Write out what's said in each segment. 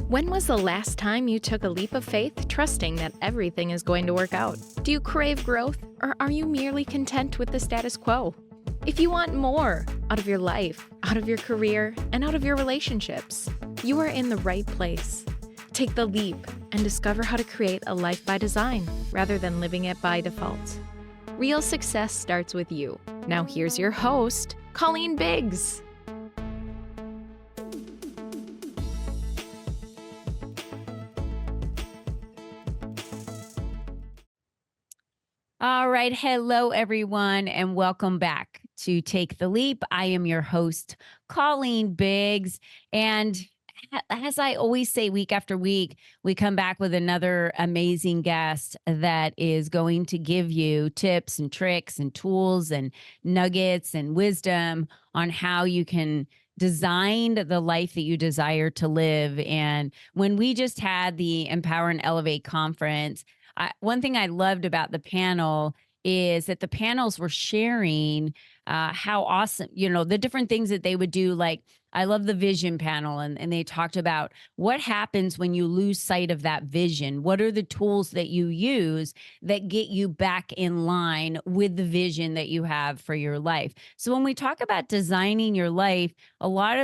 When was the last time you took a leap of faith, trusting that everything is going to work out? Do you crave growth, or are you merely content with the status quo? If you want more out of your life, out of your career, and out of your relationships, you are in the right place. Take the leap and discover how to create a life by design rather than living it by default. Real success starts with you. Now here's your host, Colleen Biggs. All right. Hello, everyone, and welcome back to Take the Leap. I am your host, Colleen Biggs. And as I always say, week after week, we come back with another amazing guest that is going to give you tips and tricks and tools and nuggets and wisdom on how you can design the life that you desire to live. And when we just had the Empower and Elevate conference, one thing I loved about the panel is that the panels were sharing how awesome, the different things that they would do. Like, I love the vision panel, and they talked about what happens when you lose sight of that vision. What are the tools that you use that get you back in line with the vision that you have for your life? So when we talk about designing your life, a lot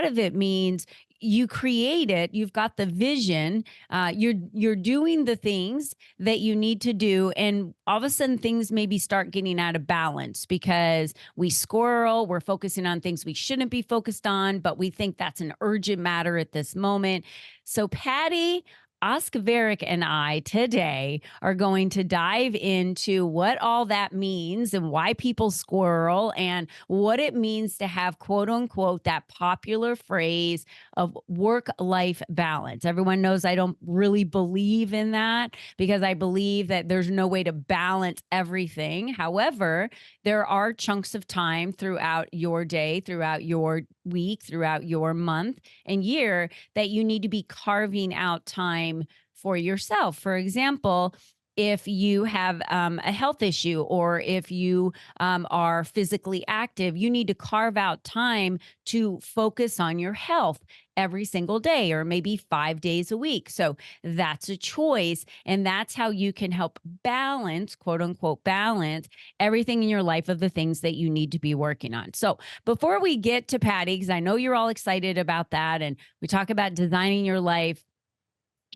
of it means you create it. You've got the vision. You're doing the things that you need to do, and all of a sudden things maybe start getting out of balance because we squirrel. We're focusing on things we shouldn't be focused on, but we think that's an urgent matter at this moment. So Patti, Oskvarek, and I today are going to dive into what all that means and why people squirrel and what it means to have, quote unquote, that popular phrase of work-life balance. Everyone knows I don't really believe in that because I believe that there's no way to balance everything. However, there are chunks of time throughout your day, throughout your week, throughout your month and year that you need to be carving out time for yourself. For example, if you have a health issue or if you are physically active, you need to carve out time to focus on your health every single day or maybe 5 days a week. So that's a choice. And that's how you can help balance, quote unquote, balance everything in your life of the things that you need to be working on. So before we get to Patti, because I know you're all excited about that, and we talk about designing your life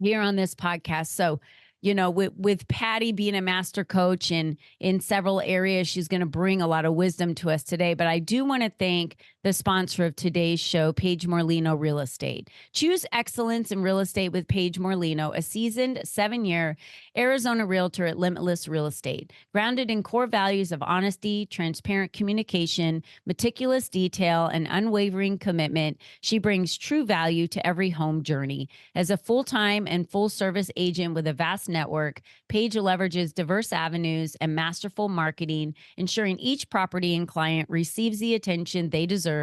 here on this podcast. So, with Patti being a master coach in several areas, she's going to bring a lot of wisdom to us today. But I do want to thank the sponsor of today's show, Paige Morlino Real Estate. Choose excellence in real estate with Paige Morlino, a seasoned 7-year Arizona realtor at Limitless Real Estate. Grounded in core values of honesty, transparent communication, meticulous detail, and unwavering commitment, she brings true value to every home journey. As a full-time and full-service agent with a vast network, Paige leverages diverse avenues and masterful marketing, ensuring each property and client receives the attention they deserve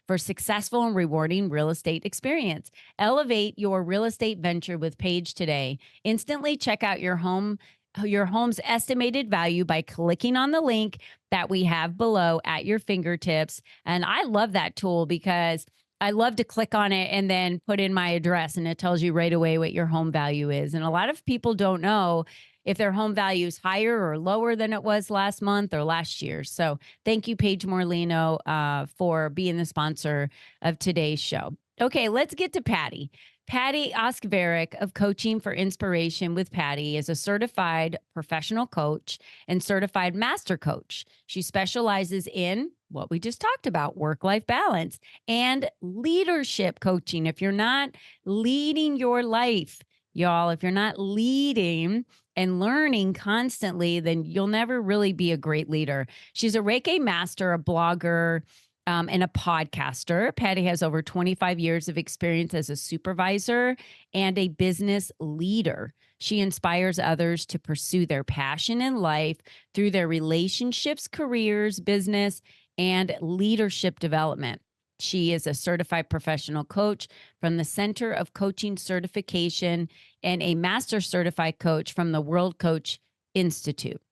for successful and rewarding real estate experience. Elevate your real estate venture with Paige today. Instantly check out your home's estimated value by clicking on the link that we have below at your fingertips. And I love that tool because I love to click on it and then put in my address, and it tells you right away what your home value is. And a lot of people don't know if their home value is higher or lower than it was last month or last year. So thank you, Paige Morlino, for being the sponsor of today's show. Okay, let's get to Patti. Patti Oskvarek of Coaching for Inspiration with Patti is a certified professional coach and certified master coach. She specializes in what we just talked about, work-life balance and leadership coaching. If you're not leading your life, y'all, if you're not leading and learning constantly, then you'll never really be a great leader. She's a Reiki master, a blogger, and a podcaster. Patti has over 25 years of experience as a supervisor and a business leader. She inspires others to pursue their passion in life through their relationships, careers, business, and leadership development. She is a certified professional coach from the Center of Coaching Certification and a master certified coach from the World Coach Institute.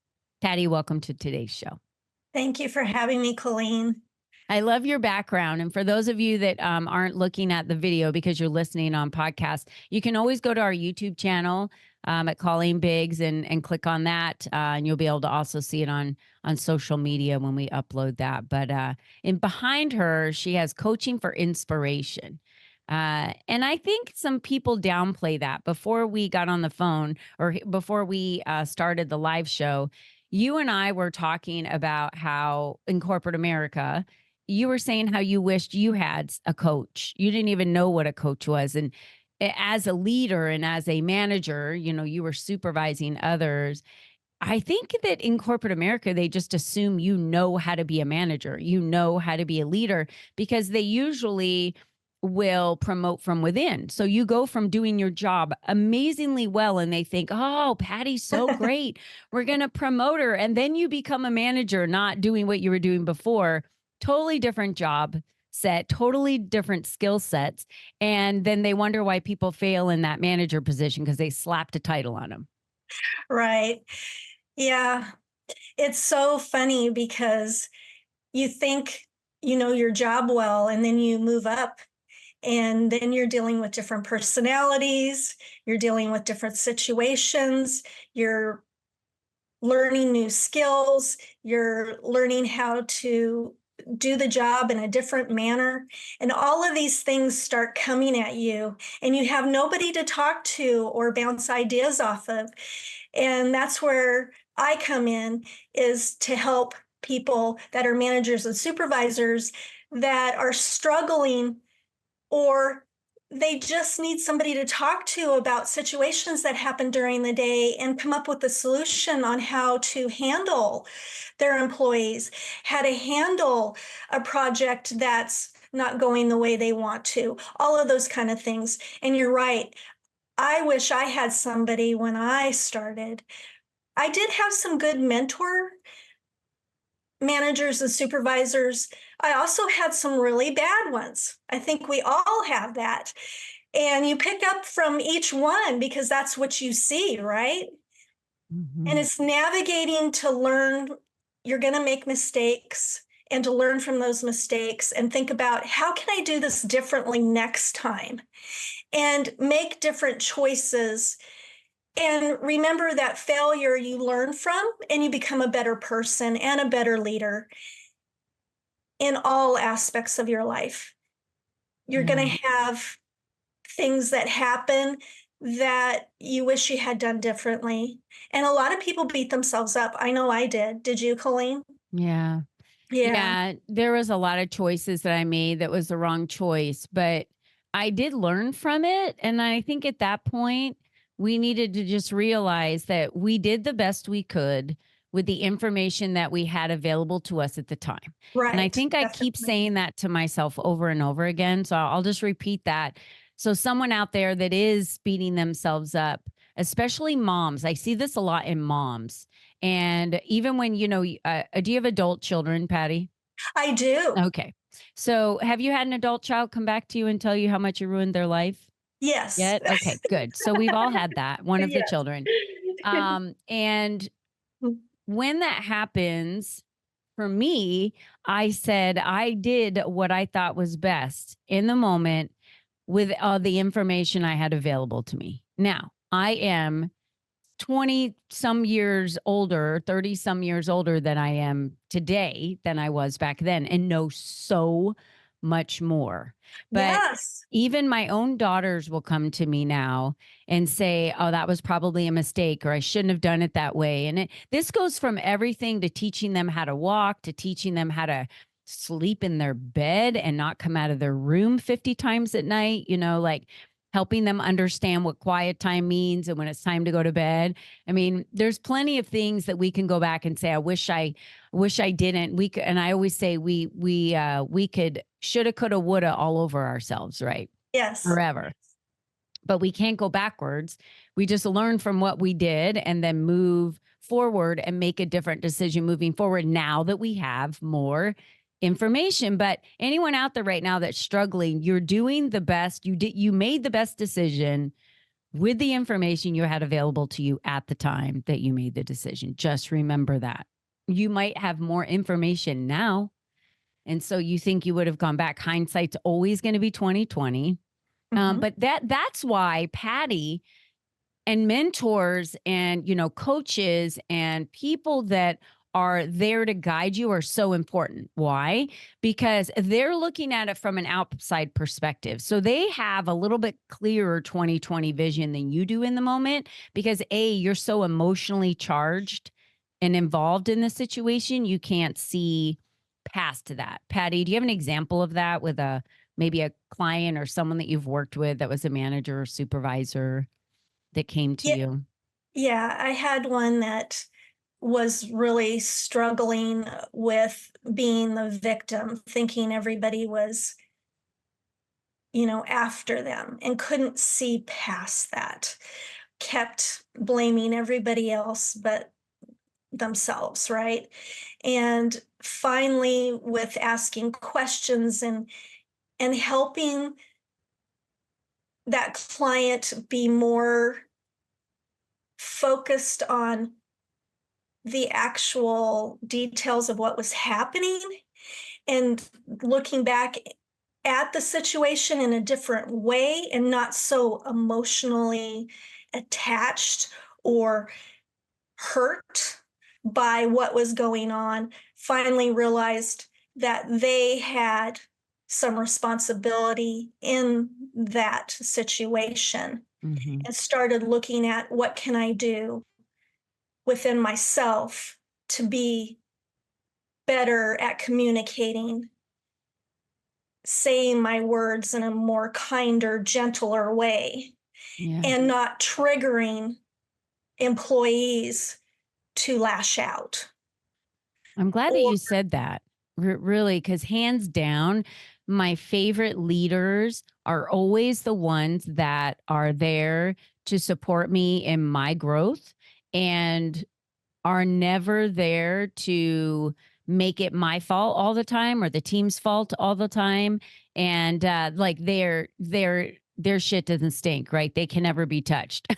Patti, welcome to today's show. Thank you for having me, Colleen. I love your background. And for those of you that aren't looking at the video because you're listening on podcast, you can always go to our YouTube channel at Colleen Biggs and click on that. And you'll be able to also see it on social media when we upload that. But in behind her, she has coaching for inspiration. And I think some people downplay that. Before we got on the phone or before we started the live show, you and I were talking about how in corporate America, you were saying how you wished you had a coach. You didn't even know what a coach was. And as a leader and as a manager, you were supervising others. I think that in corporate America, they just assume you know how to be a manager, you know how to be a leader, because they usually will promote from within. So you go from doing your job amazingly well and they think, oh, Patty's so great. We're going to promote her. And then you become a manager, not doing what you were doing before. Totally different job set, totally different skill sets. And then they wonder why people fail in that manager position because they slapped a title on them. Right. Yeah. It's so funny because you think you know your job well, and then you move up, and then you're dealing with different personalities, you're dealing with different situations, you're learning new skills, you're learning how to do the job in a different manner. And all of these things start coming at you, and you have nobody to talk to or bounce ideas off of. And that's where I come in, is to help people that are managers and supervisors that are struggling, or they just need somebody to talk to about situations that happen during the day and come up with a solution on how to handle their employees, how to handle a project that's not going the way they want to, all of those kind of things. And you're right. I wish I had somebody when I started. I did have some good mentor managers and supervisors. I also had some really bad ones. I think we all have that. And you pick up from each one because that's what you see, right? Mm-hmm. And it's navigating to learn. You're going to make mistakes, and to learn from those mistakes and think about, how can I do this differently next time? And make different choices. And remember that failure you learn from, and you become a better person and a better leader in all aspects of your life. You're going to have things that happen that you wish you had done differently. And a lot of people beat themselves up. I know I did. Did you, Colleen? Yeah. Yeah. There was a lot of choices that I made that was the wrong choice, but I did learn from it. And I think at that point, we needed to just realize that we did the best we could with the information that we had available to us at the time. Right. And I think I keep saying that to myself over and over again. So I'll just repeat that. So someone out there that is beating themselves up, especially moms, I see this a lot in moms. And even when, do you have adult children, Patti? I do. Okay. So have you had an adult child come back to you and tell you how much you ruined their life? Yes. Yet? Okay, good. So we've all had that, one of the children. And when that happens, for me, I said I did what I thought was best in the moment with the information I had available to me. Now, I am 20 some years older, 30 some years older than I am today than I was back then, and know so much more. But even my own daughters will come to me now and say, oh, that was probably a mistake, or I shouldn't have done it that way. And this goes from everything to teaching them how to walk, to teaching them how to sleep in their bed and not come out of their room 50 times at night, like helping them understand what quiet time means and when it's time to go to bed. I mean, there's plenty of things that we can go back and say, I wish I didn't. We could, and I always say we could, shoulda, coulda, woulda all over ourselves, right? Yes. Forever. But we can't go backwards. We just learn from what we did and then move forward and make a different decision moving forward now that we have more information. But anyone out there right now that's struggling, you're doing the best. You made the best decision with the information you had available to you at the time that you made the decision. Just remember that. You might have more information now, And so you think you would have gone back. Hindsight's always going to be 2020. Mhm. But that's why Patti and mentors and, coaches and people that are there to guide you are so important. Why? Because they're looking at it from an outside perspective. So they have a little bit clearer 2020 vision than you do in the moment because you're so emotionally charged and involved in the situation, you can't see past that. Patti, do you have an example of that with maybe a client or someone that you've worked with that was a manager or supervisor that came to Yeah, you? yeah, I had one that was really struggling with being the victim, thinking everybody was, after them and couldn't see past that. Kept blaming everybody else but themselves, right? And finally, with asking questions and helping that client be more focused on the actual details of what was happening and looking back at the situation in a different way and not so emotionally attached or hurt by what was going on, finally realized that they had some responsibility in that situation Hmm. and started looking at what can I do within myself to be better at communicating, saying my words in a more kinder, gentler way, Yeah. and not triggering employees to lash out. I'm glad that Or, you said that. Really, because hands down, my favorite leaders are always the ones that are there to support me in my growth and are never there to make it my fault all the time or the team's fault all the time. And like their shit doesn't stink, right? They can never be touched.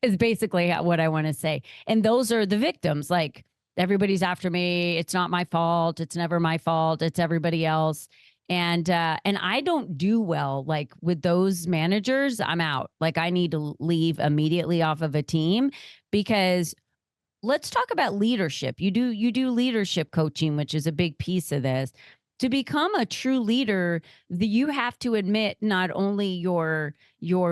Is basically what I want to say. And those are the victims. Like everybody's after me. It's not my fault. It's never my fault. It's everybody else. And I don't do well like with those managers. I'm out. Like I need to leave immediately off of a team because let's talk about leadership. You do leadership coaching, which is a big piece of this. To become a true leader, you have to admit not only your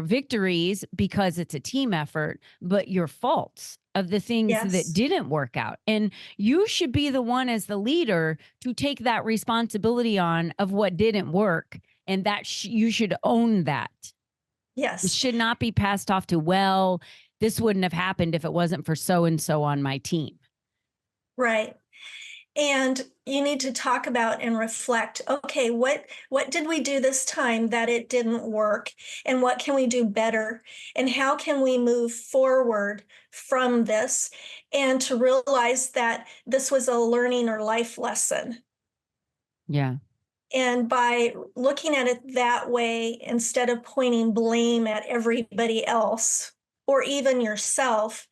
victories because it's a team effort, but your faults of the things that yes, didn't work out. And you should be the one as the leader to take that responsibility on of what didn't work, and that you should own that. It yes, should not be passed off to, well, this wouldn't have happened if it wasn't for so and so on my team. right. And you need to talk about and reflect, okay, what did we do this time that it didn't work? And what can we do better? And how can we move forward from this? And to realize that this was a learning or life lesson. Yeah. And by looking at it that way, instead of pointing blame at everybody else or even yourself,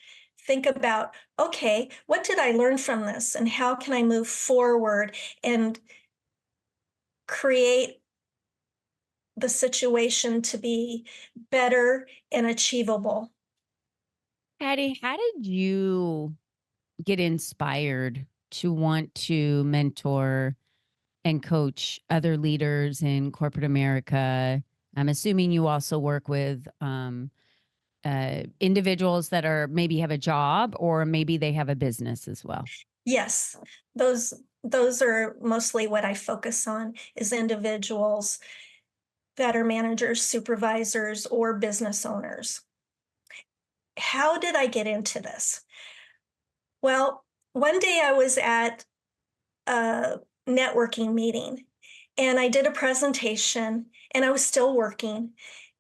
think about, okay, what did I learn from this? And how can I move forward and create the situation to be better and achievable? Patty, how did you get inspired to want to mentor and coach other leaders in corporate America? I'm assuming you also work with individuals that are maybe have a job or maybe they have a business as well. Yes, those are mostly what I focus on is individuals that are managers, supervisors, or business owners. How did I get into this? Well, one day I was at a networking meeting and I did a presentation and I was still working.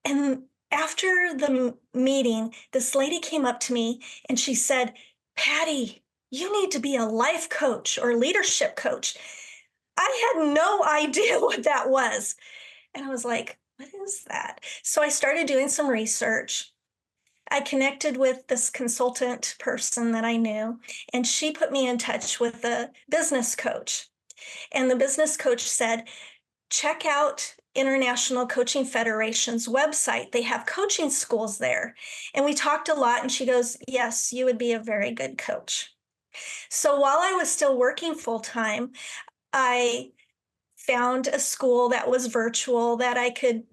And after the meeting, this lady came up to me and she said, Patti, you need to be a life coach or leadership coach. I had no idea what that was. And I was like, what is that? So I started doing some research. I connected with this consultant person that I knew, and she put me in touch with a business coach. And the business coach said, check out International Coaching Federation's website. They have coaching schools there. And we talked a lot, and she goes, yes, you would be a very good coach. So while I was still working full time, I found a school that was virtual that I could,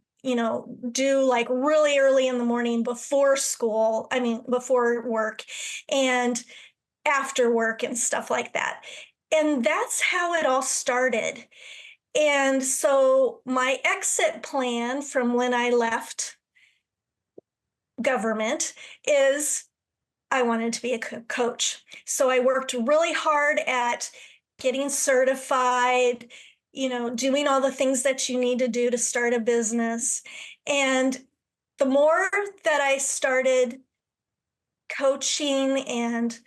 do like really early in the morning before school, before work and after work and stuff like that. And that's how it all started. And so my exit plan from when I left government is I wanted to be a coach. So I worked really hard at getting certified, doing all the things that you need to do to start a business. And the more that I started coaching and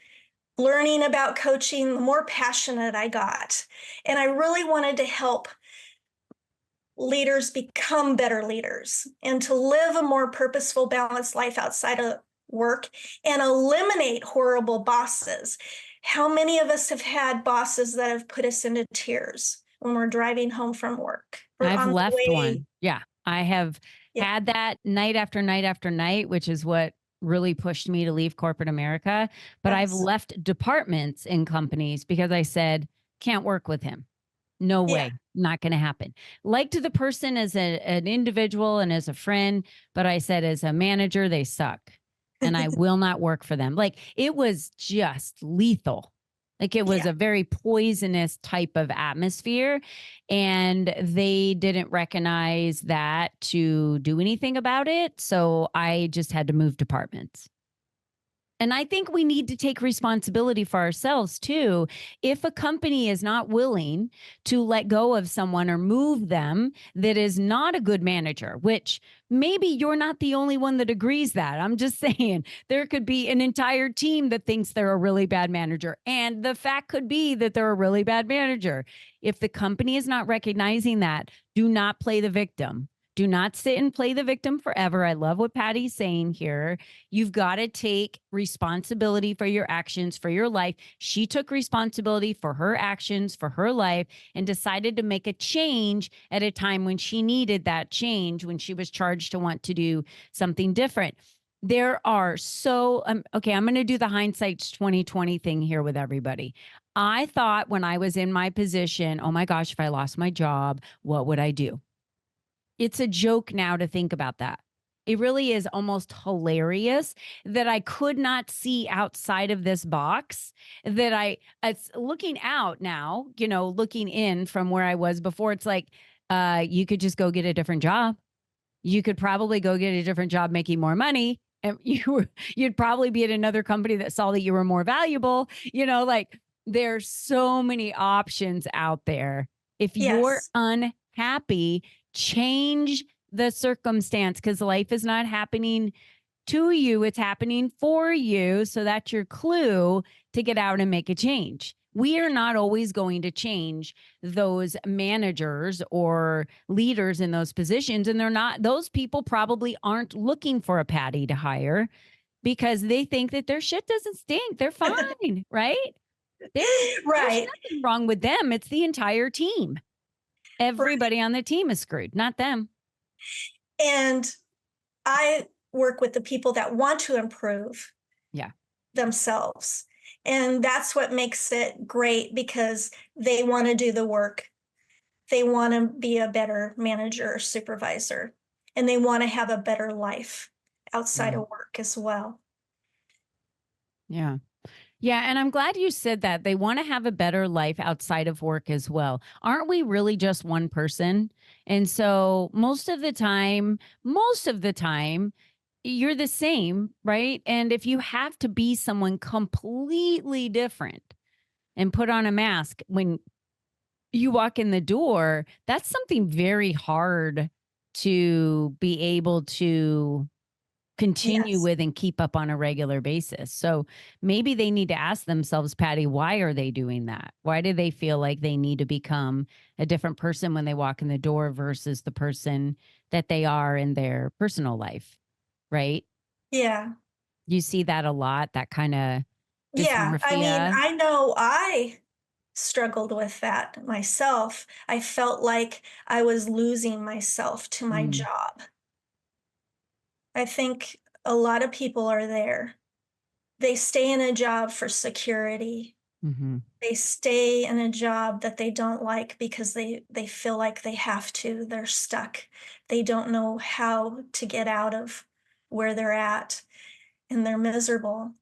learning about coaching, the more passionate I got. And I really wanted to help leaders become better leaders and to live a more purposeful, balanced life outside of work and eliminate horrible bosses. How many of us have had bosses that have put us into tears when we're driving home from work? I've left one. Yeah. I have had that night after night after night, which is what really pushed me to leave corporate America. But I've left departments in companies because I said, can't work with him. No way, not going to happen. Liked the person as an individual and as a friend, but I said, as a manager, they suck and I will not work for them. Like, it was just lethal. Like, it was a very poisonous type of atmosphere, and they didn't recognize that to do anything about it. So I just had to move departments. And I think we need to take responsibility for ourselves too. If a company is not willing to let go of someone or move them that is not a good manager, which maybe you're not the only one that agrees that. I'm just saying there could be an entire team that thinks they're a really bad manager. And the fact could be that they're a really bad manager. If the company is not recognizing that, do not play the victim. Do not sit and play the victim forever. I love what Patti's saying here. You've got to take responsibility for your actions, for your life. She took responsibility for her actions, for her life, and decided to make a change at a time when she needed that change, when she was charged to want to do something different. There are okay, I'm going to do the hindsight's 2020 thing here with everybody. I thought when I was in my position, oh my gosh, if I lost my job, what would I do? It's a joke now to think about that. It really is almost hilarious that I could not see outside of this box, that it's looking out now, looking in from where I was before. It's like, you could just go get a different job. You could probably go get a different job making more money. And you'd probably be at another company that saw that you were more valuable. Like, there's so many options out there. If you're unhappy, change the circumstance, because life is not happening to you. It's happening for you. So that's your clue to get out and make a change. We are not always going to change those managers or leaders in those positions. And those people probably aren't looking for a Patti to hire because they think that their shit doesn't stink. They're fine, right? There's nothing wrong with them. It's the entire team. Everybody on the team is screwed, not them. And I work with the people that want to improve themselves. And that's what makes it great, because they want to do the work. They want to be a better manager or supervisor, and they want to have a better life outside of work as well. Yeah. Yeah. And I'm glad you said that. They want to have a better life outside of work as well. Aren't we really just one person? And so most of the time, you're the same, right? And if you have to be someone completely different and put on a mask when you walk in the door, that's something very hard to be able to continue with and keep up on a regular basis. So maybe they need to ask themselves, Patti, why are they doing that? Why do they feel like they need to become a different person when they walk in the door versus the person that they are in their personal life? Right? Yeah. You see that a lot, that kind of dysmorphia. I mean, I know I struggled with that myself. I felt like I was losing myself to my Mm, job. I think a lot of people are there. They stay in a job for security. mm-hmm. They stay in a job that they don't like because they feel like they have to. They're stuck. They don't know how to get out of where they're at, and they're miserable,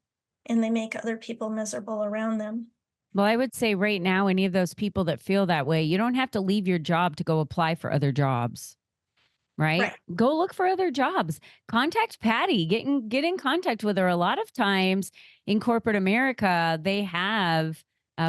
and they make other people miserable around them. Well, I would say right now, any of those people that feel that way, you don't have to leave your job to go apply for other jobs. Right? Right, Go look for other jobs. Contact Patti. Get in contact with her. A lot of times in corporate America, they have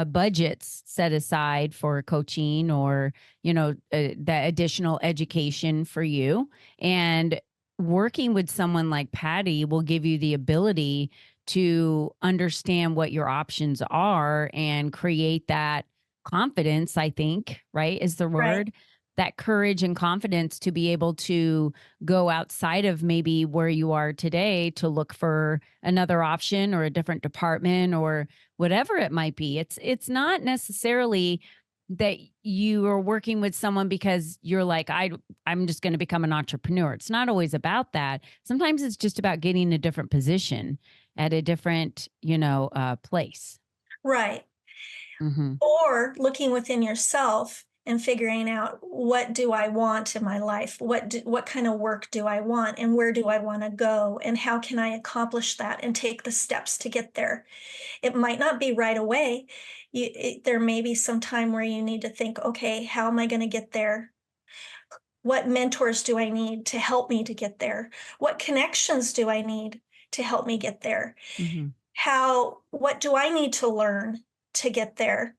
budgets set aside for coaching or that additional education for you. And working with someone like Patti will give you the ability to understand what your options are and create that confidence. I think, right, is the right, word, that courage and confidence to be able to go outside of maybe where you are today to look for another option or a different department or whatever it might be. It's not necessarily that you are working with someone because you're like, I'm just going to become an entrepreneur. It's not always about that. Sometimes it's just about getting a different position at a different place. right. Mm-hmm. Or looking within yourself and figuring out, what do I want in my life? What kind of work do I want, and where do I want to go, and how can I accomplish that and take the steps to get there? It might not be right away. There may be some time where you need to think, okay, how am I going to get there? What mentors do I need to help me to get there? What connections do I need to help me get there? Mm-hmm. What do I need to learn to get there?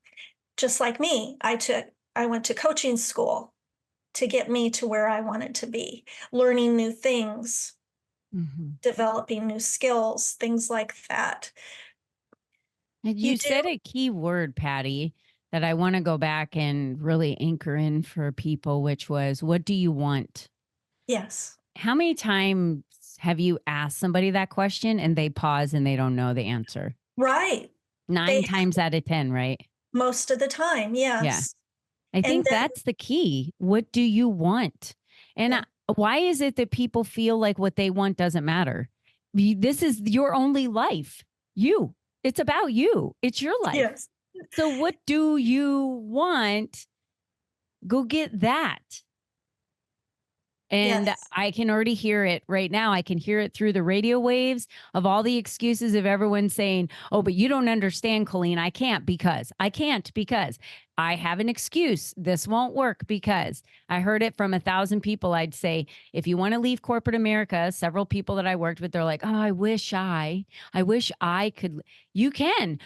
Just like me, I went to coaching school to get me to where I wanted to be, learning new things, Mm-hmm. developing new skills, things like that. And You you do, said a key word, Patti, that I want to go back and really anchor in for people, which was, what do you want? yes, How many times have you asked somebody that question and they pause and they don't know the answer? right. Nine They times out of 10, right? most of the time, Yeah. yes. I And think then that's the key. What do you want? And yeah, why is it that people feel like what they want doesn't matter? This is your only life. You. It's about you. It's your life. yes, So what do you want? Go get that. And yes, I can already hear it right now. I can hear it through the radio waves of all the excuses of everyone saying, oh, but you don't understand, Colleen. I can't because I have an excuse. This won't work because I heard it from 1,000 people. I'd say, if you want to leave corporate America, several people that I worked with, they're like, oh, I wish I could. You can.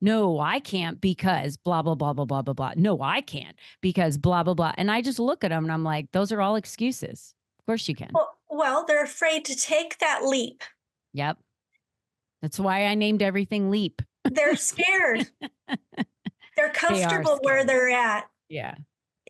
No, I can't because blah, blah, blah, blah, blah, blah, blah. No, I can't because blah, blah, blah. And I just look at them and I'm like, those are all excuses. Of course you can. well, they're afraid to take that leap. Yep. That's why I named everything Leap. They're scared. They're They are comfortable where scared. they're at. Yeah.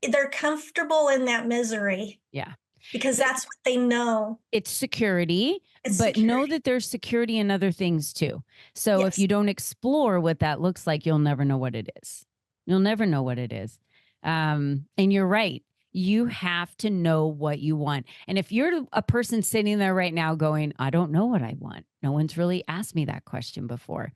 They're comfortable in that misery Yeah. because But that's what they know. it's security, It's but know security. that there's security in other things too. So if Yes. you don't explore what that looks like, you'll never know what it is. You'll never know what it is. And you're right. You have to know what you want. And if you're a person sitting there right now going, I don't know what I want, no one's really asked me that question before.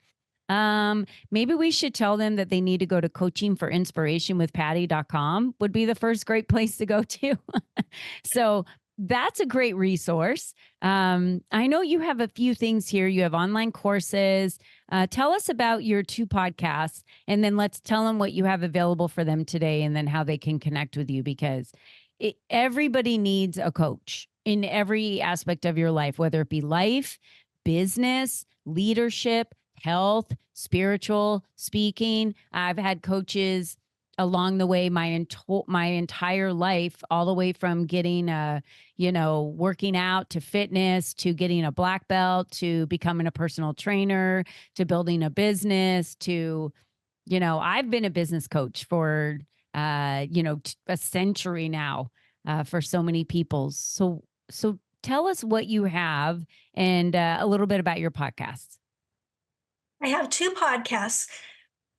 Maybe we should tell them that they need to go to coachingforinspiration.com would be the first great place to go to. So that's a great resource. I know you have a few things here. You have online courses. Tell us about your 2 podcasts, and then let's tell them what you have available for them today and then how they can connect with you, because everybody needs a coach in every aspect of your life, whether it be life, business, leadership, health, spiritual, speaking. I've had coaches along the way my entire life, all the way from getting working out to fitness to getting a black belt to becoming a personal trainer to building a business to I've been a business coach for a century now, for so many people. So tell us what you have and a little bit about your podcasts. I have 2 podcasts.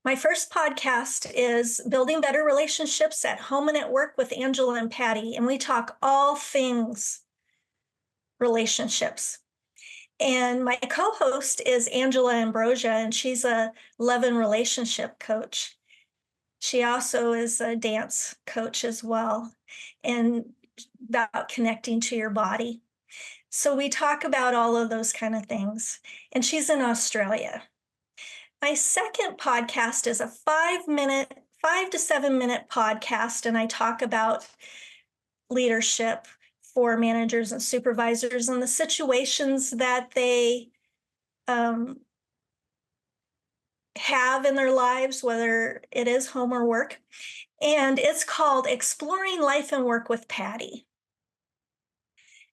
My first podcast is Building Better Relationships at Home and at Work with Angela and Patti, and we talk all things relationships. And my co-host is Angela Ambrosia, and she's a love and relationship coach. She also is a dance coach as well, and about connecting to your body. So we talk about all of those kind of things. And she's in Australia. My second podcast is a 5 to 7 minute podcast, and I talk about leadership for managers and supervisors and the situations that they have in their lives, whether it is home or work. And it's called Exploring Life and Work with Patti.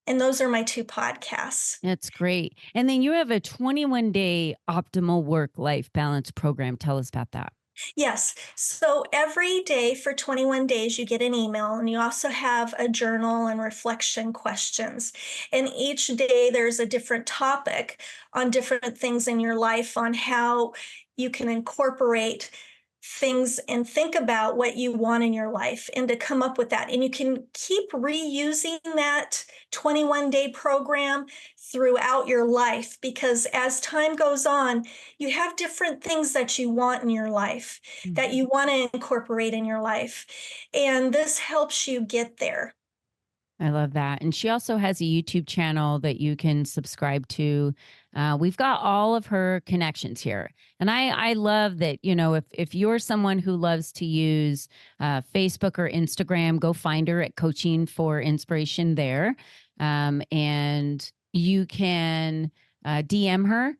And those are my two podcasts. That's great. And then you have a 21-day optimal work-life balance program. Tell us about that. Yes. So every day for 21 days, you get an email, and you also have a journal and reflection questions. And each day there's a different topic on different things in your life, on how you can incorporate things and think about what you want in your life and to come up with that. And you can keep reusing that 21-day program throughout your life, because as time goes on, you have different things that you want in your life, that you want to incorporate in your life. And this helps you get there. I love that. And she also has a YouTube channel that you can subscribe to. We've got all of her connections here. And I love that, if you're someone who loves to use Facebook or Instagram, go find her at Coaching for Inspiration there. And you can DM her.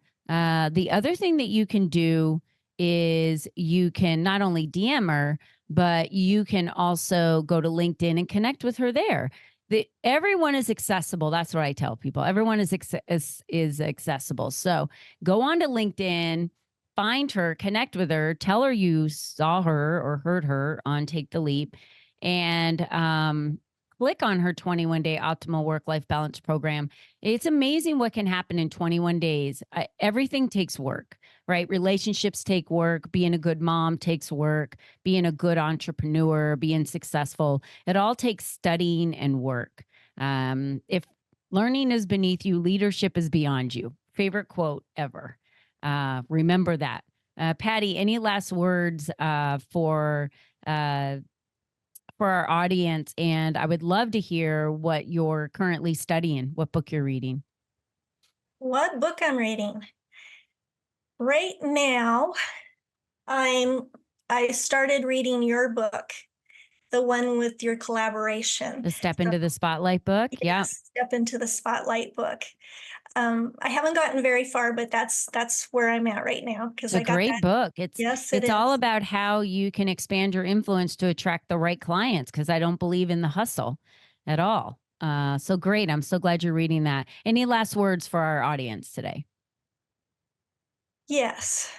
The other thing that you can do is you can not only DM her, but you can also go to LinkedIn and connect with her there. Everyone is accessible. That's what I tell people. Everyone is accessible. So go on to LinkedIn, find her, connect with her, tell her you saw her or heard her on Take the Leap, and click on her 21-day optimal work-life balance program. It's amazing what can happen in 21 days. Everything takes work, right? Relationships take work. Being a good mom takes work. Being a good entrepreneur, being successful, it all takes studying and work. If learning is beneath you, leadership is beyond you. Favorite quote ever. Remember that. Patti, any last words for our audience? And I would love to hear what you're currently studying, what book you're reading. What book I'm reading? Right now, I started reading your book, the one with your collaboration. The Step into the Spotlight book? Yes, Yeah. Step into the Spotlight book. I haven't gotten very far, but that's where I'm at right now, because It's a great book. Yes, it's all is. about how you can expand your influence to attract the right clients, because I don't believe in the hustle at all. So great. I'm so glad you're reading that. Any last words for our audience today? Yes.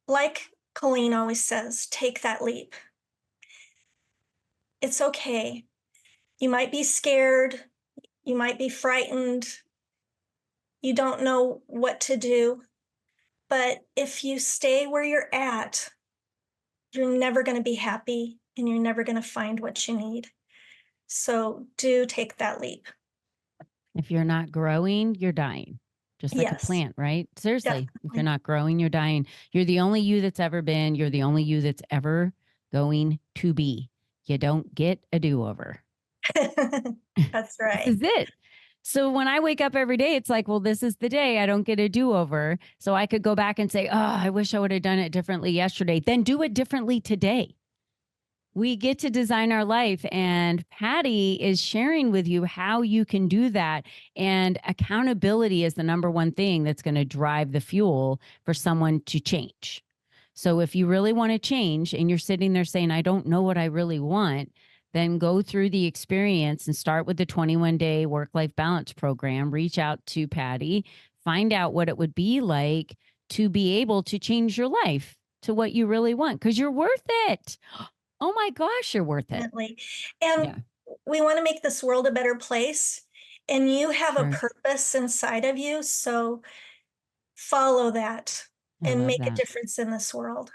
Like Colleen always says, take that leap. It's okay. You might be scared. You might be frightened. You don't know what to do. But if you stay where you're at, you're never going to be happy, and you're never going to find what you need. So do take that leap. If you're not growing, you're dying. Just like a plant, right? Seriously, Definitely. If you're not growing, you're dying. You're the only you that's ever been. You're the only you that's ever going to be. You don't get a do-over. That's right. This is it. So when I wake up every day, it's like, well, this is the day I don't get a do-over. So I could go back and say, oh, I wish I would have done it differently yesterday. Then do it differently today. We get to design our life, and Patti is sharing with you how you can do that. And accountability is the number one thing that's going to drive the fuel for someone to change. So if you really want to change and you're sitting there saying, I don't know what I really want, then go through the experience and start with the 21-day work-life balance program. Reach out to Patti, find out what it would be like to be able to change your life to what you really want, because you're worth it. Oh my gosh, you're worth it. Definitely. And we want to make this world a better place. And you have a purpose inside of you. So follow that I and love make a that. difference in this world.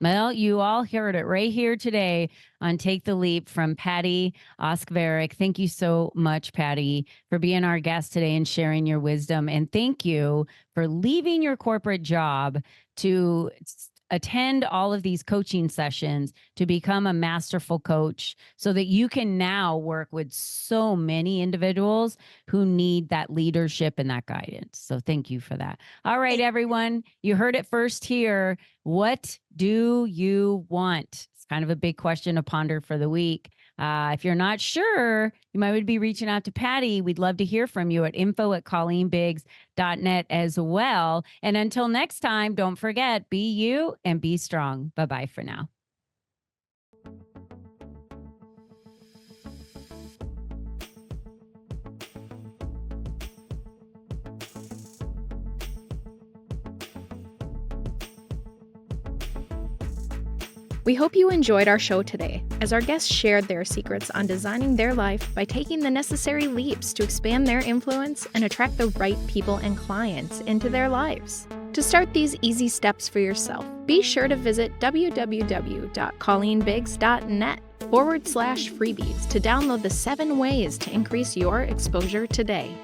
Well, you all heard it right here today on Take the Leap from Patti Oskvarek. Thank you so much, Patti, for being our guest today and sharing your wisdom. And thank you for leaving your corporate job to attend all of these coaching sessions to become a masterful coach so that you can now work with so many individuals who need that leadership and that guidance. So thank you for that. All right, everyone, you heard it first here. What do you want? It's kind of a big question to ponder for the week. If you're not sure, you might be reaching out to Patti. We'd love to hear from you at info@colleenbiggs.net as well. And until next time, don't forget, be you and be strong. Bye-bye for now. We hope you enjoyed our show today, as our guests shared their secrets on designing their life by taking the necessary leaps to expand their influence and attract the right people and clients into their lives. To start these easy steps for yourself, be sure to visit www.colleenbiggs.net/freebies to download the 7 ways to increase your exposure today.